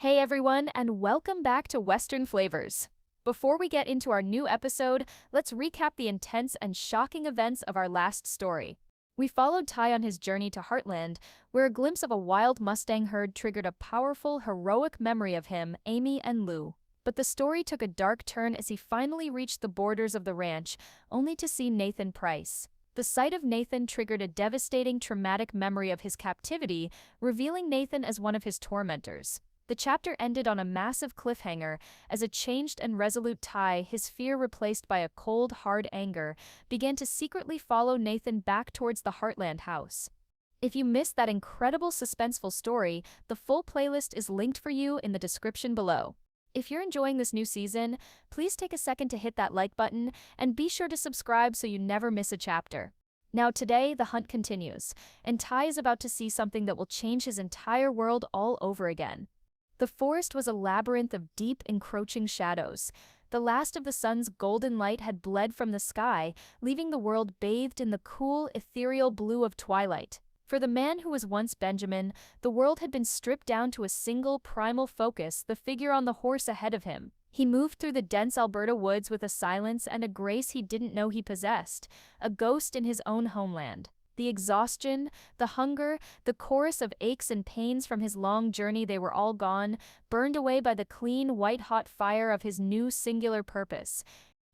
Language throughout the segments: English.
Hey everyone, and welcome back to Western Flavors. Before we get into our new episode, let's recap the intense and shocking events of our last story. We followed Ty on his journey to Heartland, where a glimpse of a wild Mustang herd triggered a powerful, heroic memory of him, Amy, and Lou. But the story took a dark turn as he finally reached the borders of the ranch, only to see Nathan Price. The sight of Nathan triggered a devastating, traumatic memory of his captivity, revealing Nathan as one of his tormentors. The chapter ended on a massive cliffhanger as a changed and resolute Ty, his fear replaced by a cold, hard anger, began to secretly follow Nathan back towards the Heartland house. If you missed that incredible suspenseful story, the full playlist is linked for you in the description below. If you're enjoying this new season, please take a second to hit that like button and be sure to subscribe so you never miss a chapter. Now today, the hunt continues, and Ty is about to see something that will change his entire world all over again. The forest was a labyrinth of deep, encroaching shadows. The last of the sun's golden light had bled from the sky, leaving the world bathed in the cool, ethereal blue of twilight. For the man who was once Benjamin, the world had been stripped down to a single, primal focus, the figure on the horse ahead of him. He moved through the dense Alberta woods with a silence and a grace he didn't know he possessed, a ghost in his own homeland. The exhaustion, the hunger, the chorus of aches and pains from his long journey, they were all gone, burned away by the clean, white-hot fire of his new singular purpose.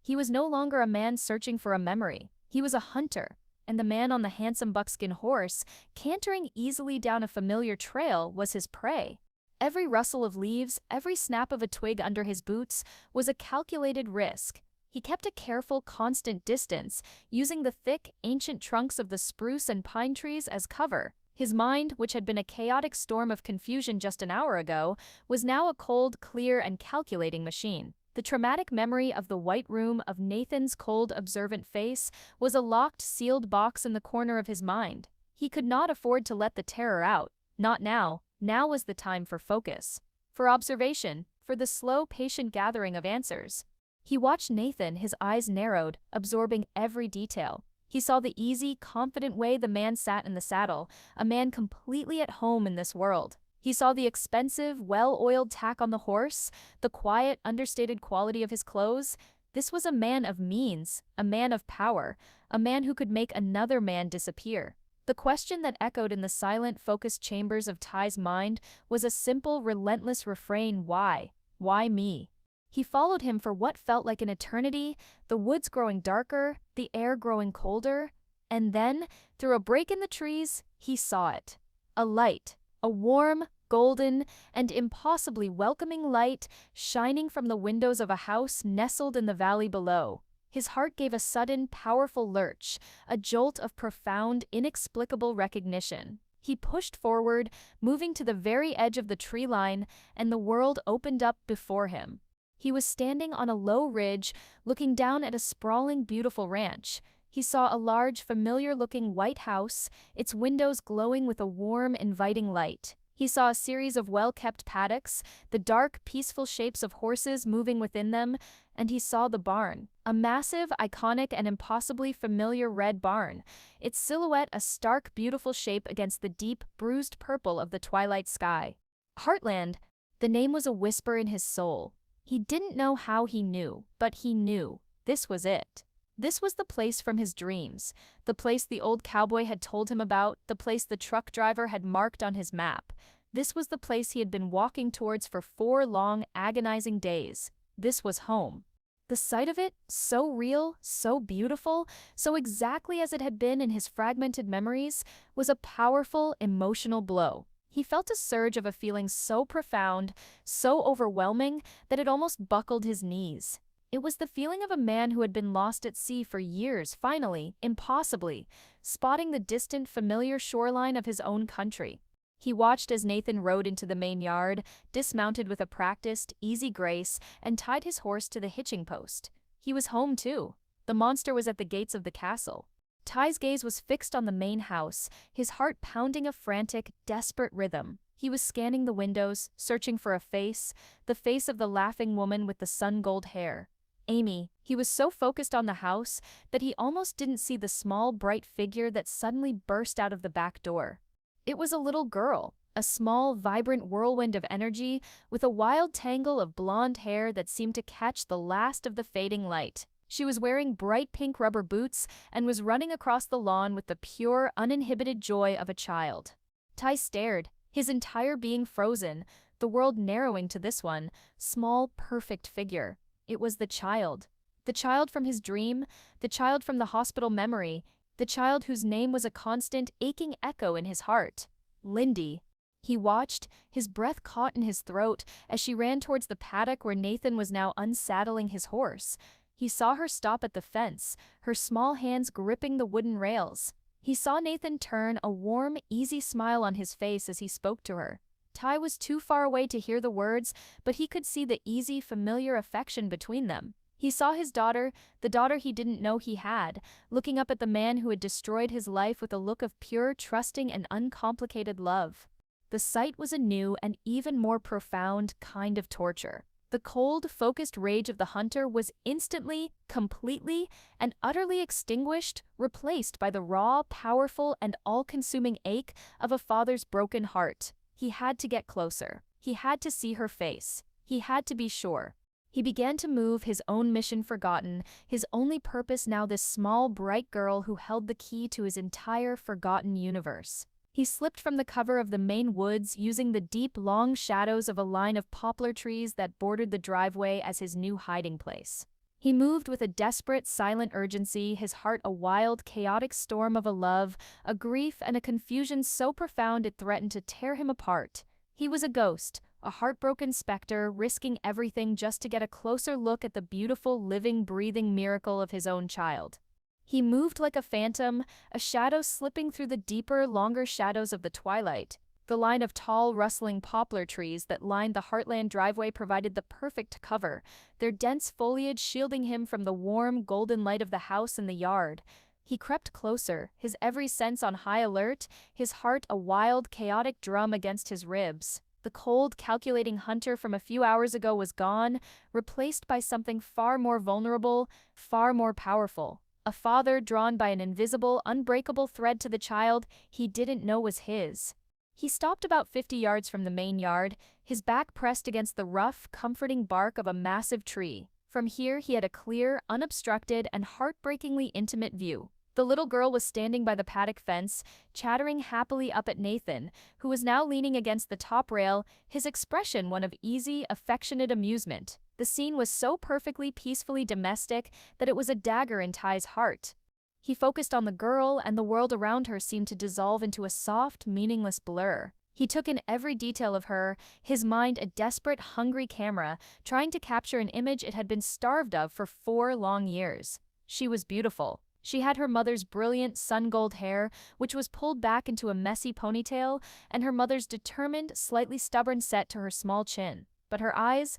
He was no longer a man searching for a memory. He was a hunter, and the man on the handsome buckskin horse, cantering easily down a familiar trail, was his prey. Every rustle of leaves, every snap of a twig under his boots, was a calculated risk. He kept a careful, constant distance, using the thick, ancient trunks of the spruce and pine trees as cover. His mind, which had been a chaotic storm of confusion just an hour ago, was now a cold, clear, and calculating machine. The traumatic memory of the white room, of Nathan's cold, observant face, was a locked, sealed box in the corner of his mind. He could not afford to let the terror out. Not now. Now was the time for focus, for observation, for the slow, patient gathering of answers. He watched Nathan, his eyes narrowed, absorbing every detail. He saw the easy, confident way the man sat in the saddle, a man completely at home in this world. He saw the expensive, well-oiled tack on the horse, the quiet, understated quality of his clothes. This was a man of means, a man of power, a man who could make another man disappear. The question that echoed in the silent, focused chambers of Ty's mind was a simple, relentless refrain: why? Why me? He followed him for what felt like an eternity, the woods growing darker, the air growing colder, and then, through a break in the trees, he saw it. A light, a warm, golden, and impossibly welcoming light, shining from the windows of a house nestled in the valley below. His heart gave a sudden, powerful lurch, a jolt of profound, inexplicable recognition. He pushed forward, moving to the very edge of the tree line, and the world opened up before him. He was standing on a low ridge, looking down at a sprawling, beautiful ranch. He saw a large, familiar-looking white house, its windows glowing with a warm, inviting light. He saw a series of well-kept paddocks, the dark, peaceful shapes of horses moving within them, and he saw the barn, a massive, iconic, and impossibly familiar red barn, its silhouette a stark, beautiful shape against the deep, bruised purple of the twilight sky. Heartland, the name was a whisper in his soul. He didn't know how he knew, but he knew. This was it. This was the place from his dreams, the place the old cowboy had told him about, the place the truck driver had marked on his map. This was the place he had been walking towards for 4 long, agonizing days. This was home. The sight of it, so real, so beautiful, so exactly as it had been in his fragmented memories, was a powerful, emotional blow. He felt a surge of a feeling so profound, so overwhelming, that it almost buckled his knees. It was the feeling of a man who had been lost at sea for years, finally, impossibly, spotting the distant, familiar shoreline of his own country. He watched as Nathan rode into the main yard, dismounted with a practiced, easy grace, and tied his horse to the hitching post. He was home, too. The monster was at the gates of the castle. Ty's gaze was fixed on the main house, his heart pounding a frantic, desperate rhythm. He was scanning the windows, searching for a face, the face of the laughing woman with the sun-gold hair. Amy. He was so focused on the house that he almost didn't see the small, bright figure that suddenly burst out of the back door. It was a little girl, a small, vibrant whirlwind of energy with a wild tangle of blonde hair that seemed to catch the last of the fading light. She was wearing bright pink rubber boots and was running across the lawn with the pure, uninhibited joy of a child. Ty stared, his entire being frozen, the world narrowing to this one, small, perfect figure. It was the child. The child from his dream, the child from the hospital memory, the child whose name was a constant, aching echo in his heart. Lyndy. He watched, his breath caught in his throat, as she ran towards the paddock where Nathan was now unsaddling his horse. He saw her stop at the fence, her small hands gripping the wooden rails. He saw Nathan turn, a warm, easy smile on his face as he spoke to her. Ty was too far away to hear the words, but he could see the easy, familiar affection between them. He saw his daughter, the daughter he didn't know he had, looking up at the man who had destroyed his life with a look of pure, trusting, and uncomplicated love. The sight was a new and even more profound kind of torture. The cold, focused rage of the hunter was instantly, completely, and utterly extinguished, replaced by the raw, powerful, and all-consuming ache of a father's broken heart. He had to get closer. He had to see her face. He had to be sure. He began to move, his own mission forgotten, his only purpose now this small, bright girl who held the key to his entire forgotten universe. He slipped from the cover of the main woods, using the deep, long shadows of a line of poplar trees that bordered the driveway as his new hiding place. He moved with a desperate, silent urgency, his heart a wild, chaotic storm of a love, a grief, and a confusion so profound it threatened to tear him apart. He was a ghost, a heartbroken specter, risking everything just to get a closer look at the beautiful, living, breathing miracle of his own child. He moved like a phantom, a shadow slipping through the deeper, longer shadows of the twilight. The line of tall, rustling poplar trees that lined the Heartland driveway provided the perfect cover, their dense foliage shielding him from the warm, golden light of the house and the yard. He crept closer, his every sense on high alert, his heart a wild, chaotic drum against his ribs. The cold, calculating hunter from a few hours ago was gone, replaced by something far more vulnerable, far more powerful. A father drawn by an invisible, unbreakable thread to the child he didn't know was his. He stopped about 50 yards from the main yard, his back pressed against the rough, comforting bark of a massive tree. From here he had a clear, unobstructed, and heartbreakingly intimate view. The little girl was standing by the paddock fence, chattering happily up at Nathan, who was now leaning against the top rail, his expression one of easy, affectionate amusement. The scene was so perfectly, peacefully domestic that it was a dagger in Ty's heart. He focused on the girl, and the world around her seemed to dissolve into a soft, meaningless blur. He took in every detail of her, his mind a desperate, hungry camera, trying to capture an image it had been starved of for 4 long years. She was beautiful. She had her mother's brilliant sun-gold hair, which was pulled back into a messy ponytail, and her mother's determined, slightly stubborn set to her small chin. But her eyes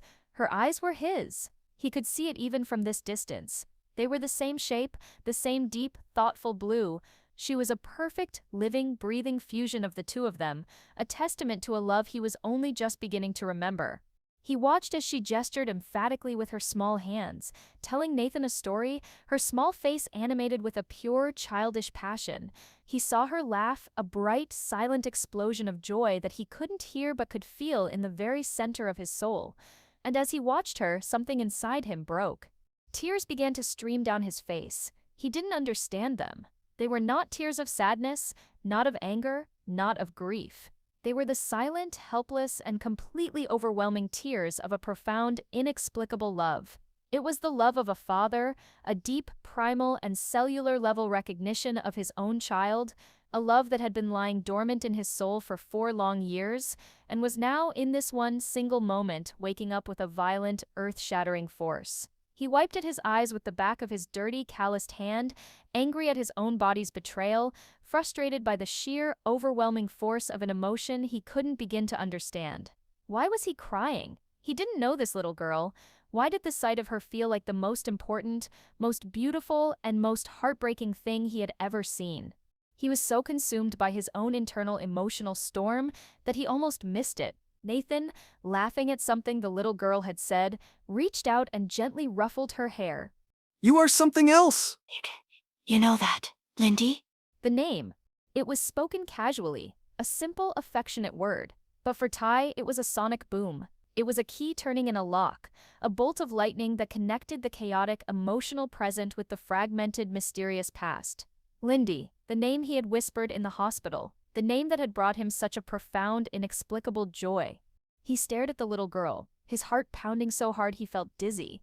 were his. He could see it even from this distance. They were the same shape, the same deep, thoughtful blue. She was a perfect, living, breathing fusion of the two of them, a testament to a love he was only just beginning to remember. He watched as she gestured emphatically with her small hands, telling Nathan a story, her small face animated with a pure, childish passion. He saw her laugh, a bright, silent explosion of joy that he couldn't hear but could feel in the very center of his soul. And as he watched her, something inside him broke. Tears began to stream down his face. He didn't understand them. They were not tears of sadness, not of anger, not of grief. They were the silent, helpless, and completely overwhelming tears of a profound, inexplicable love. It was the love of a father, a deep, primal, and cellular-level recognition of his own child, a love that had been lying dormant in his soul for 4 long years, and was now, in this one single moment, waking up with a violent, earth-shattering force. He wiped at his eyes with the back of his dirty, calloused hand, angry at his own body's betrayal, frustrated by the sheer, overwhelming force of an emotion he couldn't begin to understand. Why was he crying? He didn't know this little girl. Why did the sight of her feel like the most important, most beautiful, and most heartbreaking thing he had ever seen? He was so consumed by his own internal emotional storm that he almost missed it. Nathan, laughing at something the little girl had said, reached out and gently ruffled her hair. You are something else! You know that, Lyndy? The name. It was spoken casually, A simple, affectionate word. But for Ty, it was a sonic boom. It was a key turning in a lock, a bolt of lightning that connected the chaotic, emotional present with the fragmented, mysterious past. Lyndy, the name he had whispered in the hospital, the name that had brought him such a profound, inexplicable joy. He stared at the little girl, his heart pounding so hard he felt dizzy.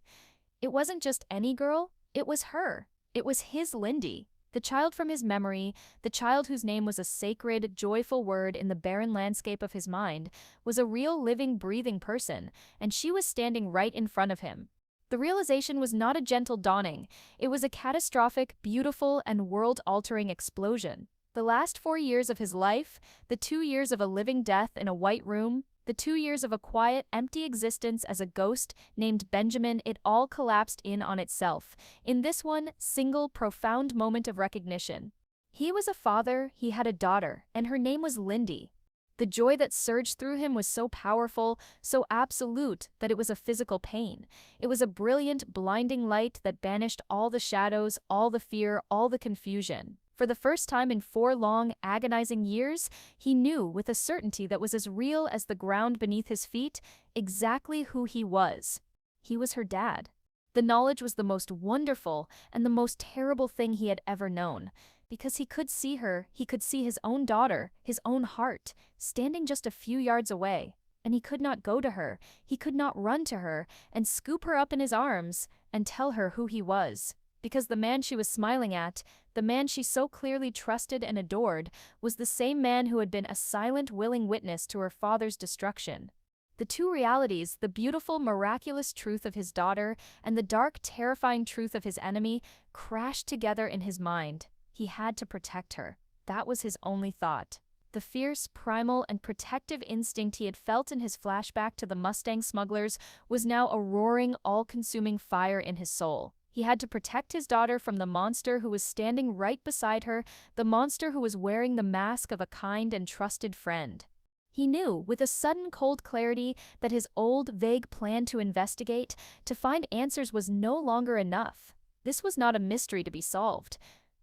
It wasn't just any girl, it was her. It was his Lyndy, the child from his memory, the child whose name was a sacred, joyful word in the barren landscape of his mind, was a real, living, breathing person, and she was standing right in front of him. The realization was not a gentle dawning, it was a catastrophic, beautiful, and world-altering explosion. The last 4 years of his life, the 2 years of a living death in a white room, the 2 years of a quiet, empty existence as a ghost named Benjamin, it all collapsed in on itself, in this one single, profound moment of recognition. He was a father, he had a daughter, and her name was Lyndy. The joy that surged through him was so powerful, so absolute, that it was a physical pain. It was a brilliant, blinding light that banished all the shadows, all the fear, all the confusion. For the first time in 4 long, agonizing years, he knew with a certainty that was as real as the ground beneath his feet exactly who he was. He was her dad. The knowledge was the most wonderful and the most terrible thing he had ever known. Because he could see her, he could see his own daughter, his own heart, standing just a few yards away. And he could not go to her, he could not run to her and scoop her up in his arms and tell her who he was. Because the man she was smiling at, the man she so clearly trusted and adored, was the same man who had been a silent, willing witness to her father's destruction. The two realities, the beautiful, miraculous truth of his daughter and the dark, terrifying truth of his enemy, crashed together in his mind. He had to protect her. That was his only thought. The fierce, primal, and protective instinct he had felt in his flashback to the Mustang smugglers was now a roaring, all-consuming fire in his soul. He had to protect his daughter from the monster who was standing right beside her, the monster who was wearing the mask of a kind and trusted friend. He knew, with a sudden cold clarity, that his old, vague plan to investigate, to find answers was no longer enough. This was not a mystery to be solved.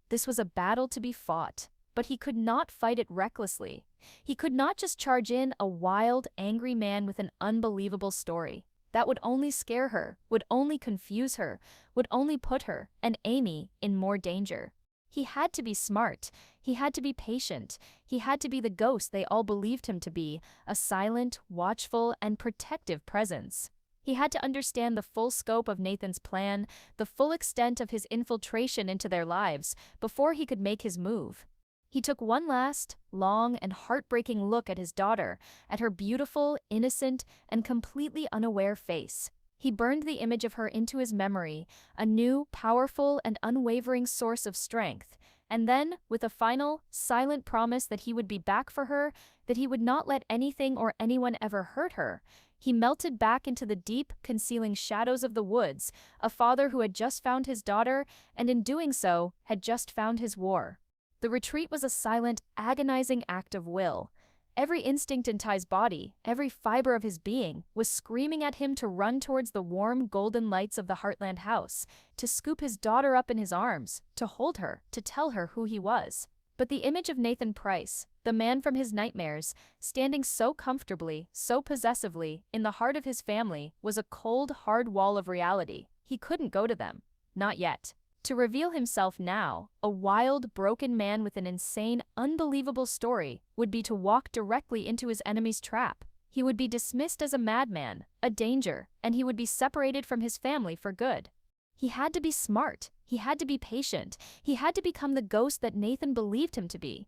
This was a battle to be fought. But he could not fight it recklessly. He could not just charge in a wild, angry man with an unbelievable story. That would only scare her, would only confuse her, would only put her, and Amy, in more danger. He had to be smart, he had to be patient, he had to be the ghost they all believed him to be, a silent, watchful, and protective presence. He had to understand the full scope of Nathan's plan, the full extent of his infiltration into their lives, before he could make his move. He took one last, long, and heartbreaking look at his daughter, at her beautiful, innocent, and completely unaware face. He burned the image of her into his memory, a new, powerful, and unwavering source of strength. And then, with a final, silent promise that he would be back for her, that he would not let anything or anyone ever hurt her, he melted back into the deep, concealing shadows of the woods, a father who had just found his daughter, and in doing so, had just found his war. The retreat was a silent, agonizing act of will. Every instinct in Ty's body, every fiber of his being, was screaming at him to run towards the warm, golden lights of the Heartland house, to scoop his daughter up in his arms, to hold her, to tell her who he was. But the image of Nathan Price, the man from his nightmares, standing so comfortably, so possessively, in the heart of his family, was a cold, hard wall of reality. He couldn't go to them. Not yet. To reveal himself now, a wild, broken man with an insane, unbelievable story, would be to walk directly into his enemy's trap. He would be dismissed as a madman, a danger, and he would be separated from his family for good. He had to be smart, he had to be patient, he had to become the ghost that Nathan believed him to be.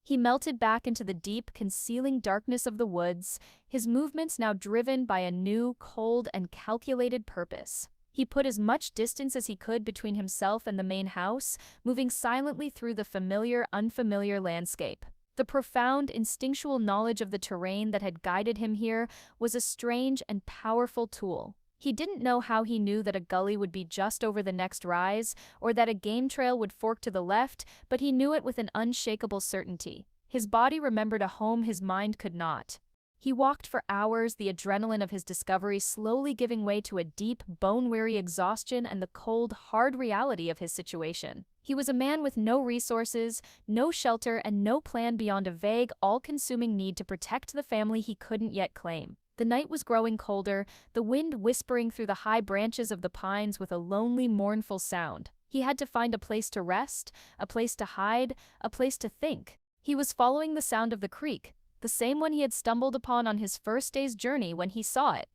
He melted back into the deep, concealing darkness of the woods, his movements now driven by a new, cold, and calculated purpose. He put as much distance as he could between himself and the main house, moving silently through the familiar, unfamiliar landscape. The profound, instinctual knowledge of the terrain that had guided him here was a strange and powerful tool. He didn't know how he knew that a gully would be just over the next rise, or that a game trail would fork to the left, but he knew it with an unshakable certainty. His body remembered a home his mind could not. He walked for hours, the adrenaline of his discovery slowly giving way to a deep, bone-weary exhaustion and the cold, hard reality of his situation. He was a man with no resources, no shelter, and no plan beyond a vague, all-consuming need to protect the family he couldn't yet claim. The night was growing colder, the wind whispering through the high branches of the pines with a lonely, mournful sound. He had to find a place to rest, a place to hide, a place to think. He was following the sound of the creek, the same one he had stumbled upon on his first day's journey when he saw it.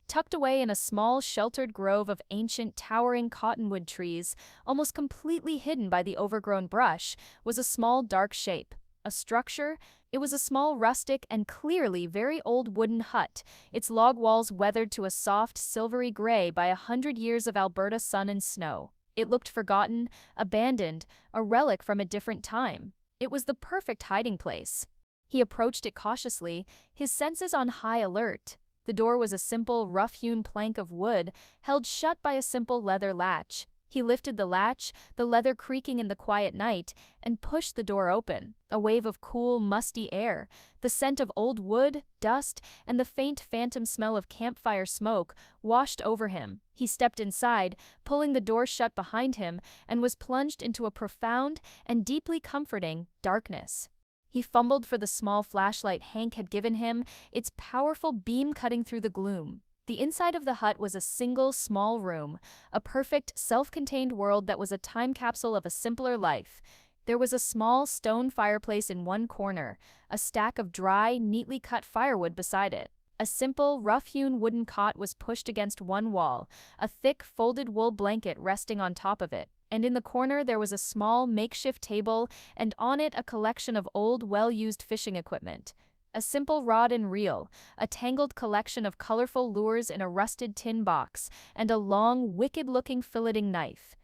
Tucked away in a small, sheltered grove of ancient, towering cottonwood trees, almost completely hidden by the overgrown brush, was a small, dark shape. A structure? It was a small, rustic, and clearly very old wooden hut, its log walls weathered to a soft, silvery gray by 100 years of Alberta sun and snow. It looked forgotten, abandoned, a relic from a different time. It was the perfect hiding place. He approached it cautiously, his senses on high alert. The door was a simple, rough-hewn plank of wood, held shut by a simple leather latch. He lifted the latch, the leather creaking in the quiet night, and pushed the door open. A wave of cool, musty air, the scent of old wood, dust, and the faint phantom smell of campfire smoke washed over him. He stepped inside, pulling the door shut behind him, and was plunged into a profound and deeply comforting darkness. He fumbled for the small flashlight Hank had given him, its powerful beam cutting through the gloom. The inside of the hut was a single, small room, a perfect, self-contained world that was a time capsule of a simpler life. There was a small stone fireplace in one corner, a stack of dry, neatly cut firewood beside it. A simple, rough-hewn wooden cot was pushed against one wall, a thick, folded wool blanket resting on top of it. And in the corner there was a small, makeshift table, and on it a collection of old, well-used fishing equipment. A simple rod and reel, a tangled collection of colorful lures in a rusted tin box, and a long, wicked-looking filleting knife.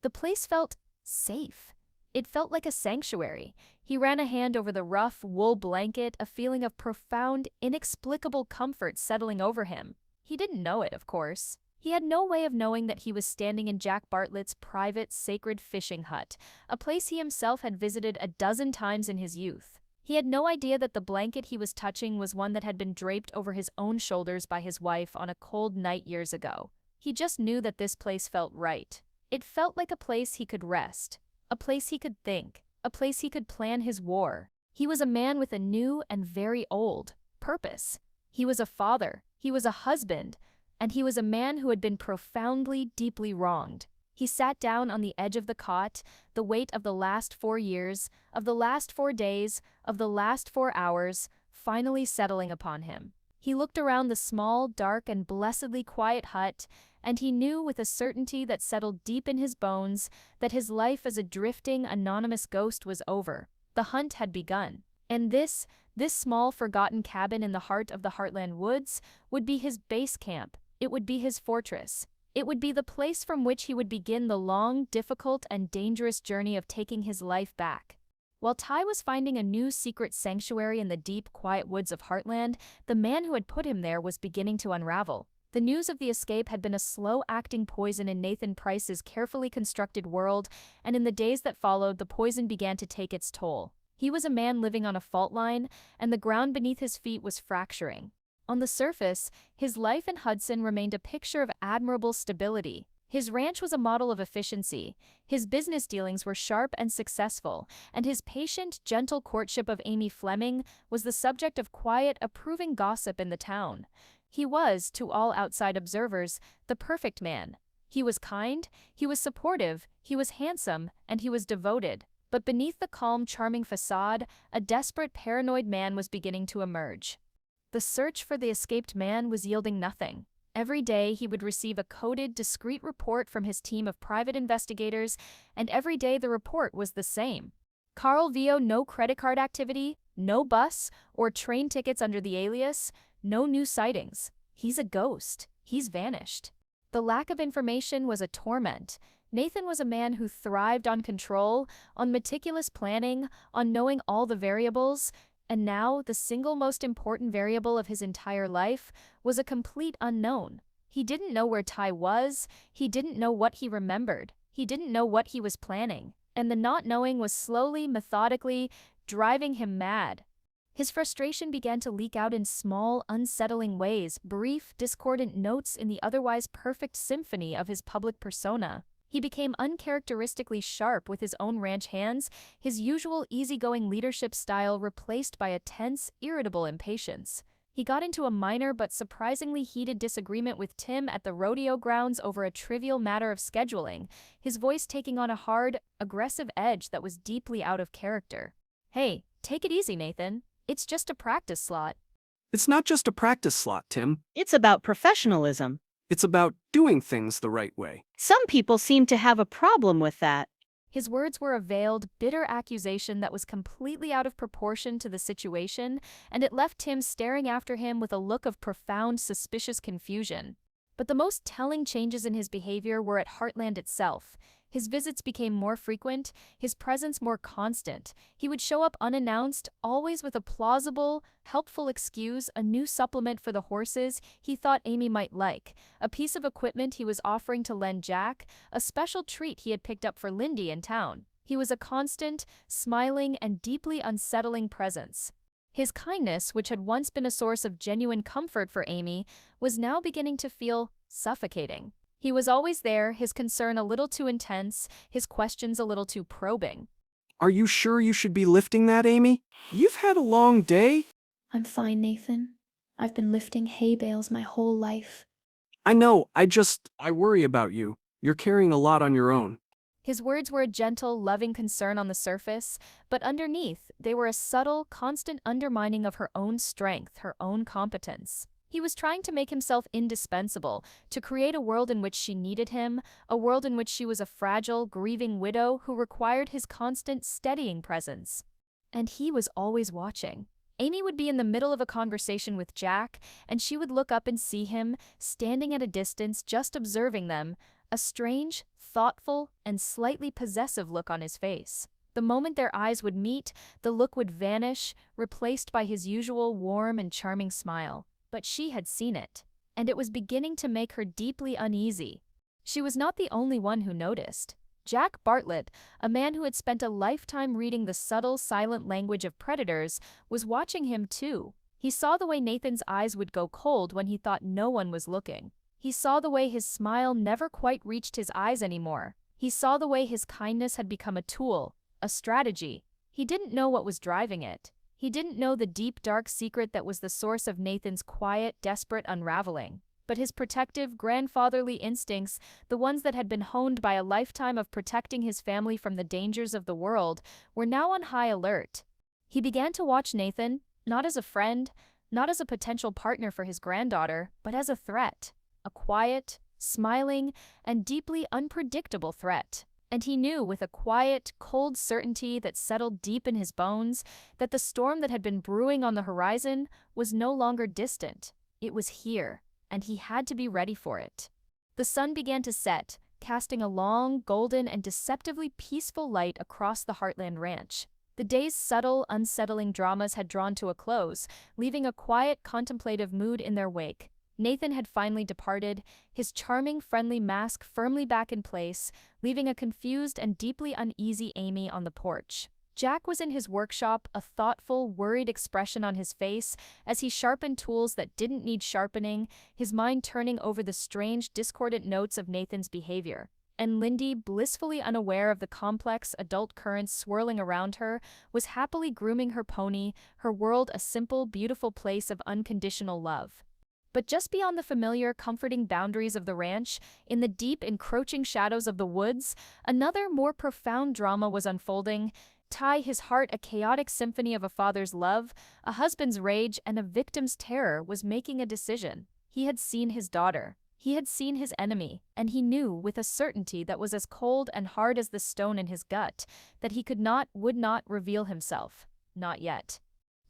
The place felt safe. It felt like a sanctuary. He ran a hand over the rough, wool blanket, a feeling of profound, inexplicable comfort settling over him. He didn't know it, of course. He had no way of knowing that he was standing in Jack Bartlett's private, sacred fishing hut, a place he himself had visited a dozen times in his youth. He had no idea that the blanket he was touching was one that had been draped over his own shoulders by his wife on a cold night years ago. He just knew that this place felt right. It felt like a place he could rest, a place he could think, a place he could plan his war. He was a man with a new and very old purpose. He was a father, he was a husband, and he was a man who had been profoundly, deeply wronged. He sat down on the edge of the cot, the weight of the last 4 years, of the last 4 days, of the last 4 hours, finally settling upon him. He looked around the small, dark, and blessedly quiet hut, and he knew with a certainty that settled deep in his bones that his life as a drifting, anonymous ghost was over. The hunt had begun. And this small, forgotten cabin in the heart of the Heartland woods would be his base camp. It would be his fortress. It would be the place from which he would begin the long, difficult, and dangerous journey of taking his life back. While Ty was finding a new secret sanctuary in the deep, quiet woods of Heartland, the man who had put him there was beginning to unravel. The news of the escape had been a slow-acting poison in Nathan Price's carefully constructed world, and in the days that followed, the poison began to take its toll. He was a man living on a fault line, and the ground beneath his feet was fracturing. On the surface, his life in Hudson remained a picture of admirable stability. His ranch was a model of efficiency, his business dealings were sharp and successful, and his patient, gentle courtship of Amy Fleming was the subject of quiet, approving gossip in the town. He was, to all outside observers, the perfect man. He was kind, he was supportive, he was handsome, and he was devoted. But beneath the calm, charming facade, a desperate, paranoid man was beginning to emerge. The search for the escaped man was yielding nothing. Every day he would receive a coded, discreet report from his team of private investigators, and every day the report was the same. Carl Vio, no credit card activity, no bus or train tickets under the alias, no new sightings. He's a ghost. He's vanished. The lack of information was a torment. Nathan was a man who thrived on control, on meticulous planning, on knowing all the variables, and now the single most important variable of his entire life was a complete unknown. He didn't know where Ty was, he didn't know what he remembered, he didn't know what he was planning, and the not knowing was slowly, methodically, driving him mad. His frustration began to leak out in small, unsettling ways, brief, discordant notes in the otherwise perfect symphony of his public persona. He became uncharacteristically sharp with his own ranch hands, his usual easygoing leadership style replaced by a tense, irritable impatience. He got into a minor but surprisingly heated disagreement with Tim at the rodeo grounds over a trivial matter of scheduling, his voice taking on a hard, aggressive edge that was deeply out of character. "Hey, take it easy, Nathan. It's just a practice slot." It's not just a practice slot, Tim. It's about professionalism. It's about doing things the right way. Some people seem to have a problem with that. His words were a veiled, bitter accusation that was completely out of proportion to the situation, and it left Tim staring after him with a look of profound, suspicious confusion. But the most telling changes in his behavior were at Heartland itself. His visits became more frequent, his presence more constant. He would show up unannounced, always with a plausible, helpful excuse, a new supplement for the horses he thought Amy might like, a piece of equipment he was offering to lend Jack, a special treat he had picked up for Lyndy in town. He was a constant, smiling, and deeply unsettling presence. His kindness, which had once been a source of genuine comfort for Amy, was now beginning to feel suffocating. He was always there, his concern a little too intense, his questions a little too probing. Are you sure you should be lifting that, Amy? You've had a long day. I'm fine, Nathan. I've been lifting hay bales my whole life. I know, I worry about you. You're carrying a lot on your own. His words were a gentle, loving concern on the surface, but underneath, they were a subtle, constant undermining of her own strength, her own competence. He was trying to make himself indispensable, to create a world in which she needed him, a world in which she was a fragile, grieving widow who required his constant, steadying presence. And he was always watching. Amy would be in the middle of a conversation with Jack, and she would look up and see him, standing at a distance, just observing them, a strange, thoughtful, and slightly possessive look on his face. The moment their eyes would meet, the look would vanish, replaced by his usual warm and charming smile. But she had seen it, and it was beginning to make her deeply uneasy. She was not the only one who noticed. Jack Bartlett, a man who had spent a lifetime reading the subtle, silent language of predators, was watching him too. He saw the way Nathan's eyes would go cold when he thought no one was looking. He saw the way his smile never quite reached his eyes anymore. He saw the way his kindness had become a tool, a strategy. He didn't know what was driving it. He didn't know the deep, dark secret that was the source of Nathan's quiet, desperate unraveling. But his protective, grandfatherly instincts, the ones that had been honed by a lifetime of protecting his family from the dangers of the world, were now on high alert. He began to watch Nathan, not as a friend, not as a potential partner for his granddaughter, but as a threat. A quiet, smiling, and deeply unpredictable threat. And he knew with a quiet, cold certainty that settled deep in his bones that the storm that had been brewing on the horizon was no longer distant. It was here, and he had to be ready for it. The sun began to set, casting a long, golden, and deceptively peaceful light across the Heartland ranch. The day's subtle, unsettling dramas had drawn to a close, leaving a quiet, contemplative mood in their wake. Nathan had finally departed, his charming, friendly mask firmly back in place, leaving a confused and deeply uneasy Amy on the porch. Jack was in his workshop, a thoughtful, worried expression on his face as he sharpened tools that didn't need sharpening, his mind turning over the strange, discordant notes of Nathan's behavior. And Lyndy, blissfully unaware of the complex adult currents swirling around her, was happily grooming her pony, her world a simple, beautiful place of unconditional love. But just beyond the familiar, comforting boundaries of the ranch, in the deep, encroaching shadows of the woods, another, more profound drama was unfolding. His heart, a chaotic symphony of a father's love, a husband's rage, and a victim's terror, was making a decision. He had seen his daughter. He had seen his enemy, and he knew, with a certainty that was as cold and hard as the stone in his gut, that he would not reveal himself. Not yet.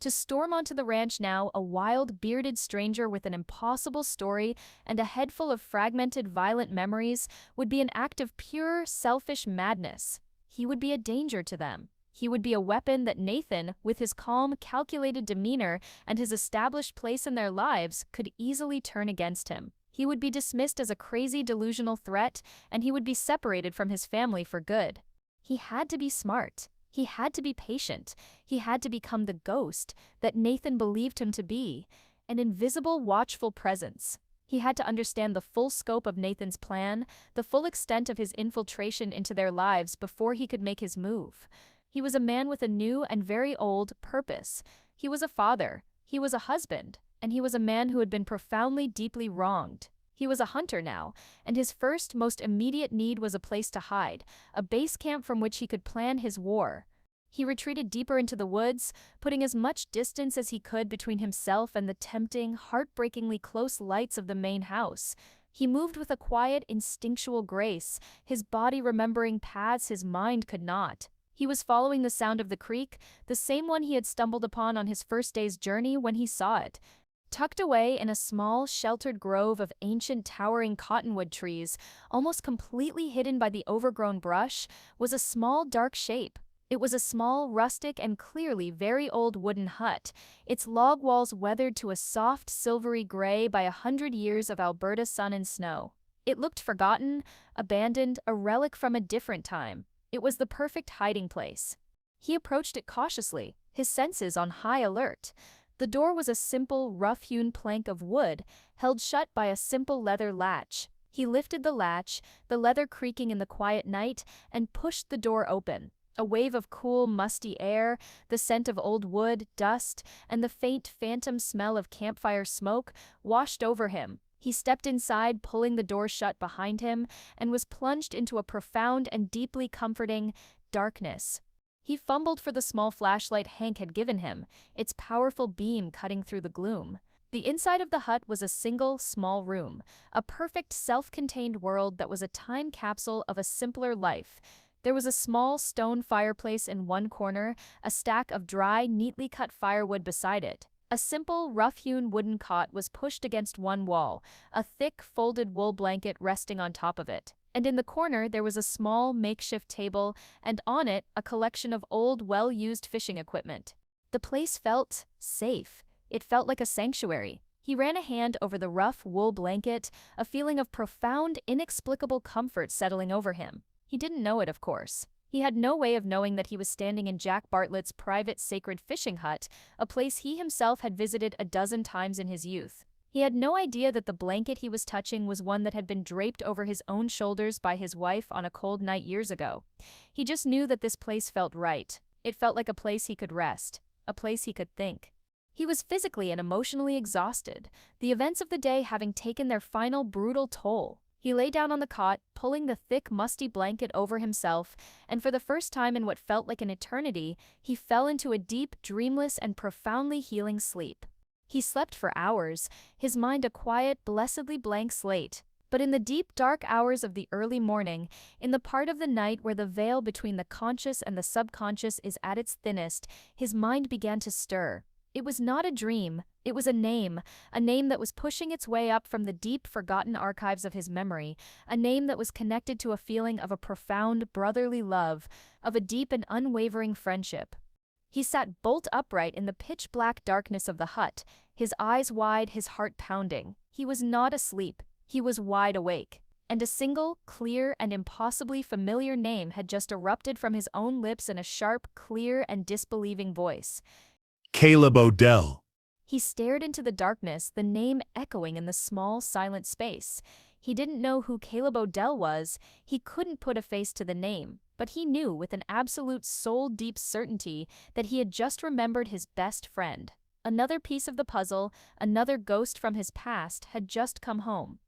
To storm onto the ranch now, a wild, bearded stranger with an impossible story and a head full of fragmented, violent memories, would be an act of pure, selfish madness. He would be a danger to them. He would be a weapon that Nathan, with his calm, calculated demeanor and his established place in their lives, could easily turn against him. He would be dismissed as a crazy, delusional threat, and he would be separated from his family for good. He had to be smart. He had to be patient. He had to become the ghost that Nathan believed him to be, an invisible, watchful presence. He had to understand the full scope of Nathan's plan, the full extent of his infiltration into their lives before he could make his move. He was a man with a new and very old purpose. He was a father, he was a husband, and he was a man who had been profoundly, deeply wronged. He was a hunter now, and his first, most immediate need was a place to hide, a base camp from which he could plan his war. He retreated deeper into the woods, putting as much distance as he could between himself and the tempting, heartbreakingly close lights of the main house. He moved with a quiet, instinctual grace, his body remembering paths his mind could not. He was following the sound of the creek, the same one he had stumbled upon on his first day's journey when he saw it. Tucked away in a small, sheltered grove of ancient towering cottonwood trees, almost completely hidden by the overgrown brush, was a small dark shape. It was a small, rustic, and clearly very old wooden hut, its log walls weathered to a soft, silvery gray by 100 years of Alberta sun and snow. It looked forgotten, abandoned, a relic from a different time. It was the perfect hiding place. He approached it cautiously, his senses on high alert. The door was a simple, rough-hewn plank of wood, held shut by a simple leather latch. He lifted the latch, the leather creaking in the quiet night, and pushed the door open. A wave of cool, musty air, the scent of old wood, dust, and the faint, phantom smell of campfire smoke washed over him. He stepped inside, pulling the door shut behind him, and was plunged into a profound and deeply comforting darkness. He fumbled for the small flashlight Hank had given him, its powerful beam cutting through the gloom. The inside of the hut was a single, small room, a perfect self-contained world that was a time capsule of a simpler life. There was a small stone fireplace in one corner, a stack of dry, neatly cut firewood beside it. A simple, rough-hewn wooden cot was pushed against one wall, a thick, folded wool blanket resting on top of it. And in the corner there was a small, makeshift table, and on it a collection of old, well-used fishing equipment. The place felt safe. It felt like a sanctuary. He ran a hand over the rough wool blanket, a feeling of profound, inexplicable comfort settling over him. He didn't know it, of course. He had no way of knowing that he was standing in Jack Bartlett's private sacred fishing hut, a place he himself had visited a dozen times in his youth. He had no idea that the blanket he was touching was one that had been draped over his own shoulders by his wife on a cold night years ago. He just knew that this place felt right. It felt like a place he could rest, a place he could think. He was physically and emotionally exhausted, the events of the day having taken their final brutal toll. He lay down on the cot, pulling the thick, musty blanket over himself, and for the first time in what felt like an eternity, he fell into a deep, dreamless, and profoundly healing sleep. He slept for hours, his mind a quiet, blessedly blank slate. But in the deep, dark hours of the early morning, in the part of the night where the veil between the conscious and the subconscious is at its thinnest, his mind began to stir. It was not a dream, it was a name that was pushing its way up from the deep, forgotten archives of his memory, a name that was connected to a feeling of a profound, brotherly love, of a deep and unwavering friendship. He sat bolt upright in the pitch-black darkness of the hut, his eyes wide, his heart pounding. He was not asleep, he was wide awake. And a single, clear, and impossibly familiar name had just erupted from his own lips in a sharp, clear, and disbelieving voice. Caleb Odell. He stared into the darkness, the name echoing in the small, silent space. He didn't know who Caleb Odell was, he couldn't put a face to the name, but he knew with an absolute soul-deep certainty that he had just remembered his best friend. Another piece of the puzzle, another ghost from his past, had just come home.